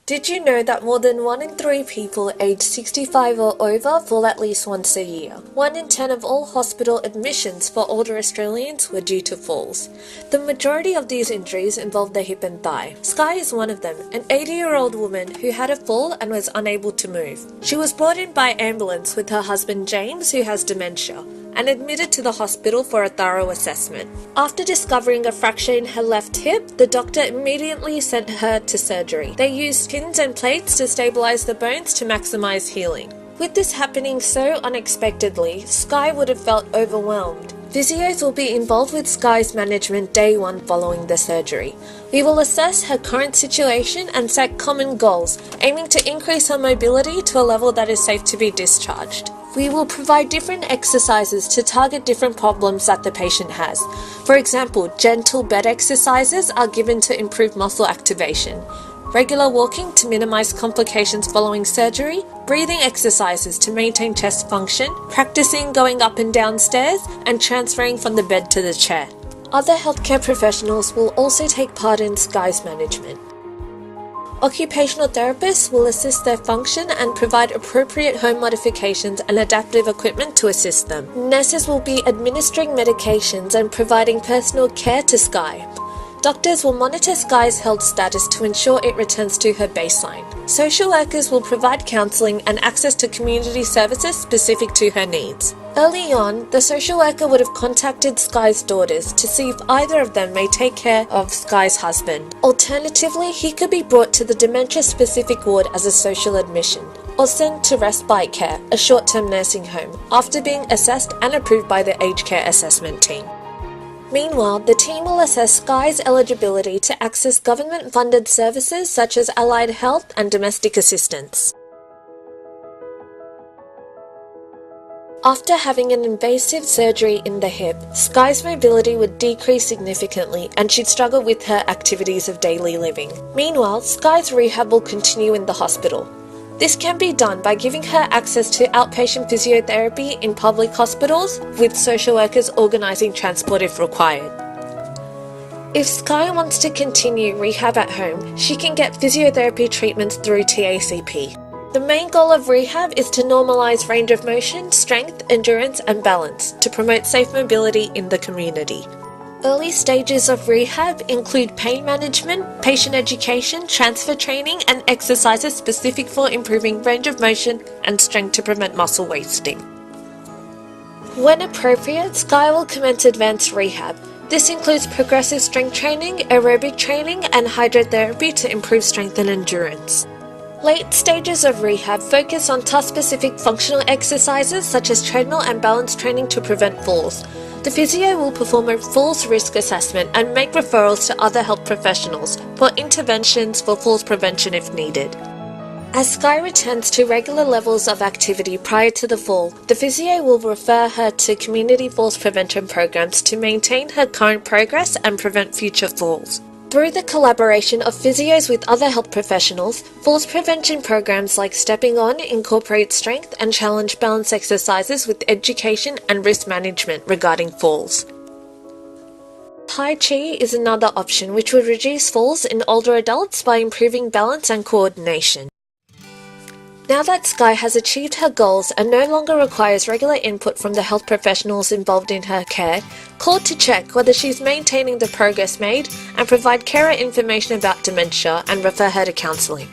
Did you know that more than 1 in 3 people aged 65 or over fall at least once a year? 1 in 10 of all hospital admissions for older Australians were due to falls. The majority of these injuries involve the hip and thigh. Sky is one of them, an 80-year-old woman who had a fall and was unable to move. She was brought in by ambulance with her husband James, who has dementia, and admitted to the hospital for a thorough assessment. After discovering a fracture in her left hip, the doctor immediately sent her to surgery. They used pins and plates to stabilize the bones to maximize healing. With this happening so unexpectedly, Sky would have felt overwhelmed. Physios will be involved with Sky's management day 1 following the surgery. We will assess her current situation and set common goals, aiming to increase her mobility to a level that is safe to be discharged. We will provide different exercises to target different problems that the patient has. For example, gentle bed exercises are given to improve muscle activation, regular walking to minimize complications following surgery, breathing exercises to maintain chest function, practicing going up and down stairs, and transferring from the bed to the chair. Other healthcare professionals will also take part in Sky's management. Occupational therapists will assist their function and provide appropriate home modifications and adaptive equipment to assist them. Nurses will be administering medications and providing personal care to Sky. Doctors will monitor Sky's health status to ensure it returns to her baseline. Social workers will provide counselling and access to community services specific to her needs. Early on, the social worker would have contacted Sky's daughters to see if either of them may take care of Sky's husband. Alternatively, he could be brought to the dementia-specific ward as a social admission, or sent to respite care, a short-term nursing home, after being assessed and approved by the aged care assessment team. Meanwhile, the team will assess Sky's eligibility to access government-funded services such as allied health and domestic assistance. After having an invasive surgery in the hip, Sky's mobility would decrease significantly and she'd struggle with her activities of daily living. Meanwhile, Sky's rehab will continue in the hospital. This can be done by giving her access to outpatient physiotherapy in public hospitals, with social workers organising transport if required. If Sky wants to continue rehab at home, she can get physiotherapy treatments through TACP. The main goal of rehab is to normalise range of motion, strength, endurance and balance to promote safe mobility in the community. Early stages of rehab include pain management, patient education, transfer training and exercises specific for improving range of motion and strength to prevent muscle wasting. When appropriate, Sky will commence advanced rehab. This includes progressive strength training, aerobic training and hydrotherapy to improve strength and endurance. Late stages of rehab focus on task-specific functional exercises such as treadmill and balance training to prevent falls. The physio will perform a falls risk assessment and make referrals to other health professionals for interventions for falls prevention if needed. As Sky returns to regular levels of activity prior to the fall, the physio will refer her to community falls prevention programs to maintain her current progress and prevent future falls. Through the collaboration of physios with other health professionals, falls prevention programs like Stepping On incorporate strength and challenge balance exercises with education and risk management regarding falls. Tai Chi is another option which would reduce falls in older adults by improving balance and coordination. Now that Sky has achieved her goals and no longer requires regular input from the health professionals involved in her care, call to check whether she's maintaining the progress made and provide carer information about dementia and refer her to counselling.